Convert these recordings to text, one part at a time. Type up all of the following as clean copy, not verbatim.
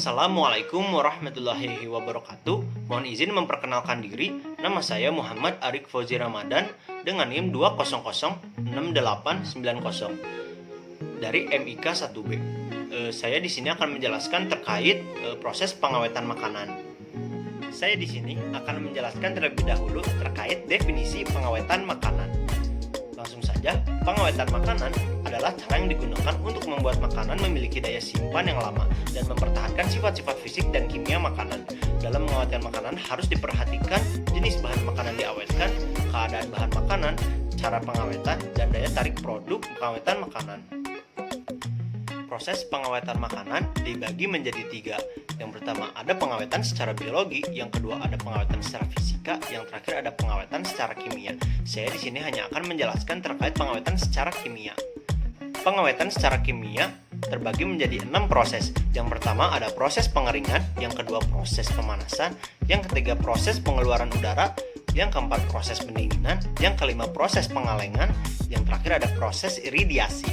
Assalamualaikum warahmatullahi wabarakatuh. Mohon izin memperkenalkan diri. Nama saya Muhammad Arik Fauzi Ramadan dengan NIM 2006890 dari MIK 1B. Saya di sini akan menjelaskan terkait proses pengawetan makanan. Saya di sini akan menjelaskan terlebih dahulu terkait definisi pengawetan makanan. Langsung saja, pengawetan makanan adalah cara yang digunakan untuk membuat makanan memiliki daya simpan yang lama dan mempertahankan sifat-sifat fisik dan kimia makanan. Dalam mengawetkan makanan harus diperhatikan jenis bahan makanan diawetkan, keadaan bahan makanan, cara pengawetan, dan daya tarik produk pengawetan makanan. Proses pengawetan makanan dibagi menjadi 3. Yang pertama ada pengawetan secara biologi, yang kedua ada pengawetan secara fisika, yang terakhir ada pengawetan secara kimia. Saya di sini hanya akan menjelaskan terkait pengawetan secara kimia. Pengawetan secara kimia terbagi menjadi 6 proses. Yang pertama ada proses pengeringan, yang kedua proses pemanasan, yang ketiga proses pengeluaran udara, yang keempat proses pendinginan, yang kelima proses pengalengan, yang terakhir ada proses iridiasi.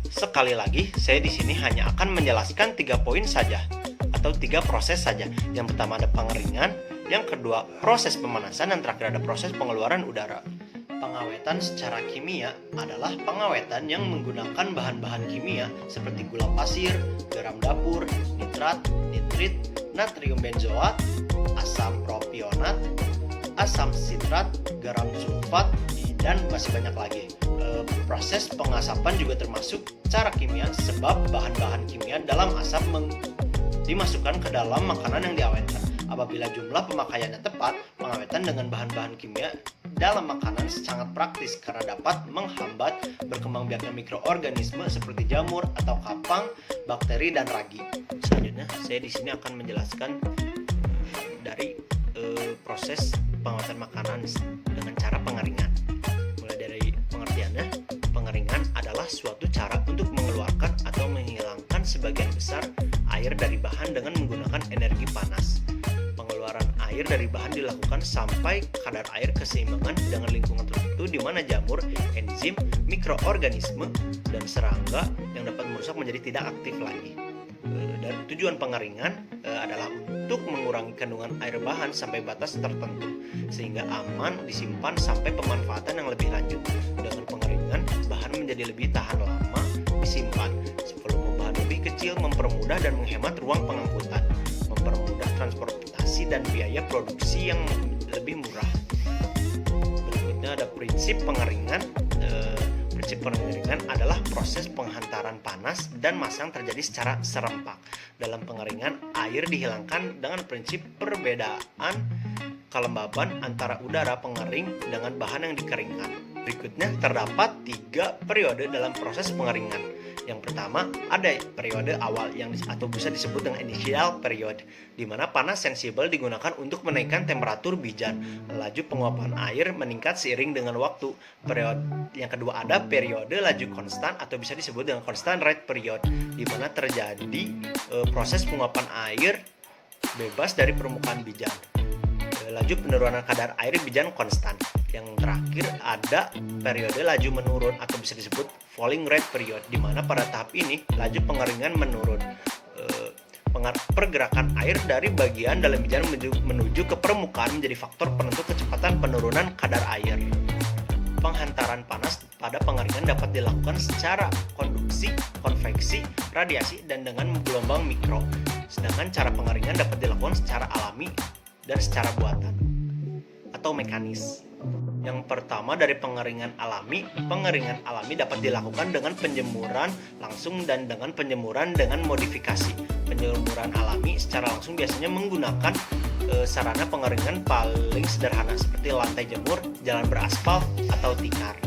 Sekali lagi, saya di sini hanya akan menjelaskan 3 poin saja atau 3 proses saja. Yang pertama ada pengeringan, yang kedua proses pemanasan, dan terakhir ada proses pengeluaran udara. Pengawetan secara kimia adalah pengawetan yang menggunakan bahan-bahan kimia seperti gula pasir, garam dapur, nitrat, nitrit, natrium benzoat, asam propionat, asam sitrat, garam sulfat, dan masih banyak lagi. Proses pengasapan juga termasuk cara kimia sebab bahan-bahan kimia dalam asap dimasukkan ke dalam makanan yang diawetkan. Apabila jumlah pemakaiannya tepat, pengawetan dengan bahan-bahan kimia dalam makanan sangat praktis karena dapat menghambat berkembangbiaknya mikroorganisme seperti jamur atau kapang, bakteri, dan ragi. Selanjutnya, saya di sini akan menjelaskan dari proses pengawetan makanan dengan cara pengeringan. Mulai dari pengertiannya, pengeringan adalah suatu cara untuk mengeluarkan atau menghilangkan sebagian besar air dari bahan dengan menggunakan energi panas. Pengeluaran air dari bahan dilakukan sampai kadar air keseimbangan dengan lingkungan tertentu di mana jamur, enzim, mikroorganisme, dan serangga yang dapat merusak menjadi tidak aktif lagi. Dan tujuan pengeringan adalah untuk mengurangi kandungan air bahan sampai batas tertentu sehingga aman disimpan sampai pemanfaatan yang lebih lanjut. Dengan pengeringan, bahan menjadi lebih tahan lama disimpan. Volume bahan lebih kecil mempermudah dan menghemat ruang pengangkutan, mempermudah transportasi dan biaya produksi yang lebih murah. Berikutnya ada prinsip pengeringan. Prinsip pengeringan adalah proses penghantaran panas dan massa yang terjadi secara serempak. Dalam pengeringan, air dihilangkan dengan prinsip perbedaan kelembaban antara udara pengering dengan bahan yang dikeringkan. Berikutnya terdapat 3 periode dalam proses pengeringan. Yang pertama ada periode awal atau bisa disebut dengan initial period, di mana panas sensibel digunakan untuk menaikkan temperatur bijan. Laju penguapan air meningkat seiring dengan waktu. Periode yang kedua ada periode laju konstan atau bisa disebut dengan constant rate period, di mana terjadi proses penguapan air bebas dari permukaan bijan. Laju penurunan kadar air bijan konstan. Yang terakhir ada periode laju menurun atau bisa disebut falling rate period, di mana pada tahap ini laju pengeringan menurun. Pergerakan air dari bagian dalam bijan menuju ke permukaan menjadi faktor penentu kecepatan penurunan kadar air. Penghantaran panas pada pengeringan dapat dilakukan secara konduksi, konveksi, radiasi, dan dengan gelombang mikro. Sedangkan cara pengeringan dapat dilakukan secara alami dan secara buatan atau mekanis. Yang pertama dari pengeringan alami. Pengeringan alami dapat dilakukan dengan penjemuran langsung dan dengan penjemuran dengan modifikasi. Penjemuran alami secara langsung biasanya menggunakan sarana pengeringan paling sederhana seperti lantai jemur, jalan beraspal, atau tikar.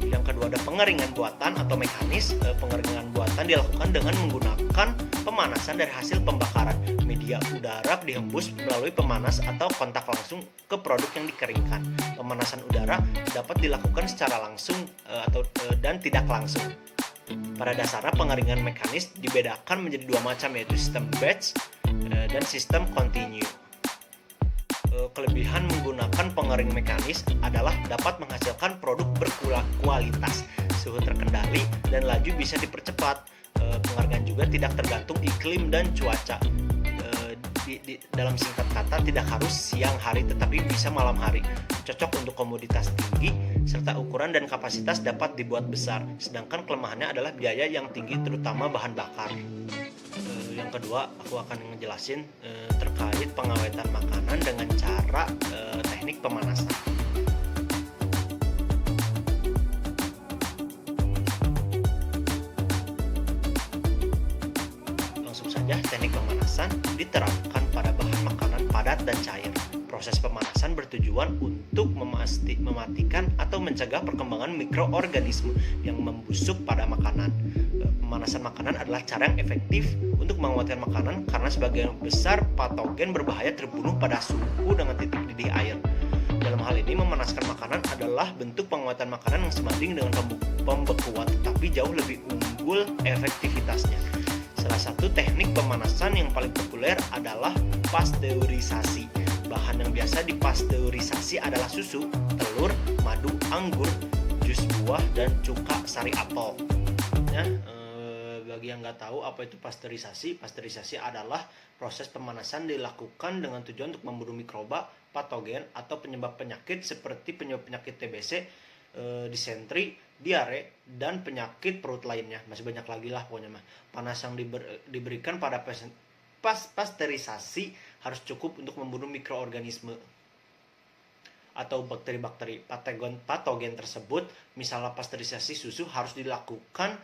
Yang kedua ada pengeringan buatan atau mekanis. Pengeringan buatan dilakukan dengan menggunakan pemanasan dari hasil pembakaran. Media udara dihembus melalui pemanas atau kontak langsung ke produk yang dikeringkan. Pemanasan udara dapat dilakukan secara langsung dan tidak langsung. Pada dasarnya pengeringan mekanis dibedakan menjadi 2 macam, yaitu sistem batch dan sistem continue. Kelebihan menggunakan pengering mekanis adalah dapat menghasilkan produk berkualitas, suhu terkendali, dan laju bisa dipercepat. Pengeringan juga tidak tergantung iklim dan cuaca. Dalam singkat kata, tidak harus siang hari tetapi bisa malam hari. Cocok untuk komoditas tinggi serta ukuran dan kapasitas dapat dibuat besar. Sedangkan kelemahannya adalah biaya yang tinggi terutama bahan bakar. Yang kedua, aku akan ngejelasin terkait pengawetan makanan dengan cara teknik pemanasan. Langsung saja, teknik pemanasan diterapkan pada bahan makanan padat dan cair. Proses pemanasan bertujuan untuk mematikan atau mencegah perkembangan mikroorganisme yang membusuk pada makanan. Pemanasan makanan adalah cara yang efektif untuk menguatkan makanan karena sebagian besar patogen berbahaya terbunuh pada suhu dengan titik didih air. Dalam hal ini, memanaskan makanan adalah bentuk penguatan makanan yang sebanding dengan pembekuan, tetapi jauh lebih unggul efektivitasnya. Salah satu teknik pemanasan yang paling populer adalah pasteurisasi. Bahan yang biasa dipasteurisasi adalah susu, telur, madu, anggur, jus buah, dan cuka sari apel. Bagi yang nggak tahu apa itu pasteurisasi adalah proses pemanasan dilakukan dengan tujuan untuk membunuh mikroba, patogen, atau penyebab penyakit seperti penyebab penyakit TBC, disentri, diare, dan penyakit perut lainnya. Masih banyak lagi lah pokoknya mah. Panas yang diberikan pada pasteurisasi harus cukup untuk membunuh mikroorganisme atau bakteri-bakteri. Patogen tersebut, misalnya pasteurisasi susu, harus dilakukan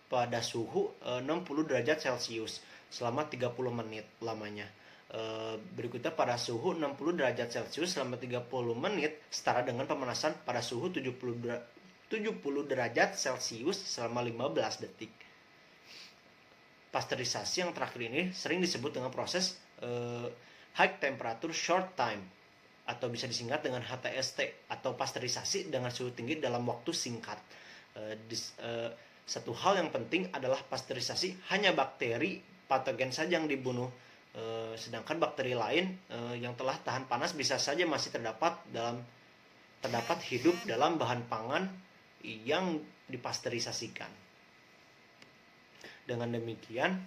pada suhu 60 derajat Celcius selama 30 menit lamanya. Berikutnya, pada suhu 60 derajat Celcius selama 30 menit setara dengan pemanasan pada suhu 70 derajat Celcius selama 15 detik. Pasteurisasi yang terakhir ini sering disebut dengan proses high temperature short time atau bisa disingkat dengan HTST atau pasteurisasi dengan suhu tinggi dalam waktu singkat. Satu hal yang penting adalah pasteurisasi hanya bakteri patogen saja yang dibunuh, sedangkan bakteri lain yang telah tahan panas bisa saja masih terdapat hidup dalam bahan pangan yang dipasteurisasikan. Dengan demikian,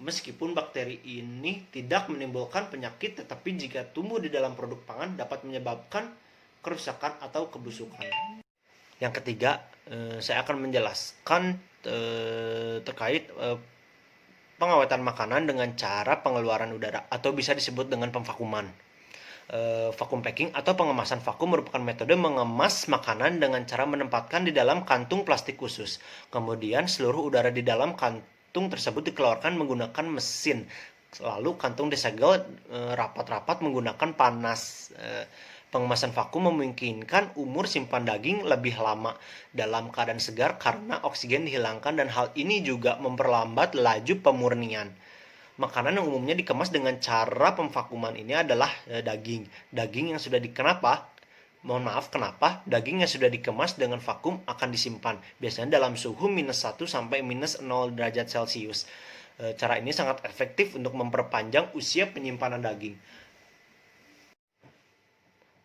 meskipun bakteri ini tidak menimbulkan penyakit, tetapi jika tumbuh di dalam produk pangan dapat menyebabkan kerusakan atau kebusukan. Yang ketiga, saya akan menjelaskan terkait pengawetan makanan dengan cara pengeluaran udara atau bisa disebut dengan pemvakuman. Vacuum packing atau pengemasan vakum merupakan metode mengemas makanan dengan cara menempatkan di dalam kantung plastik khusus. Kemudian seluruh udara di dalam kantung tersebut dikeluarkan menggunakan mesin. Lalu kantung disegel rapat-rapat menggunakan panas. Pengemasan vakum memungkinkan umur simpan daging lebih lama dalam keadaan segar karena oksigen dihilangkan, dan hal ini juga memperlambat laju pemurnian. Makanan yang umumnya dikemas dengan cara pemvakuman ini adalah daging. Daging yang sudah kenapa daging yang sudah dikemas dengan vakum akan disimpan biasanya dalam suhu -1 sampai -0 derajat Celcius. Cara ini sangat efektif untuk memperpanjang usia penyimpanan daging.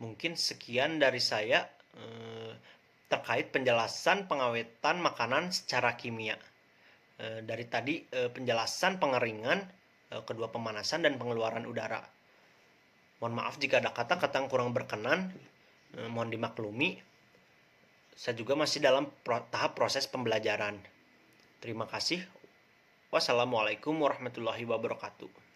Mungkin sekian dari saya terkait penjelasan pengawetan makanan secara kimia. Dari tadi penjelasan pengeringan, kedua pemanasan dan pengeluaran udara. Mohon maaf jika ada kata-kata yang kurang berkenan, mohon dimaklumi. Saya juga masih dalam tahap proses pembelajaran. Terima kasih. Wassalamualaikum warahmatullahi wabarakatuh.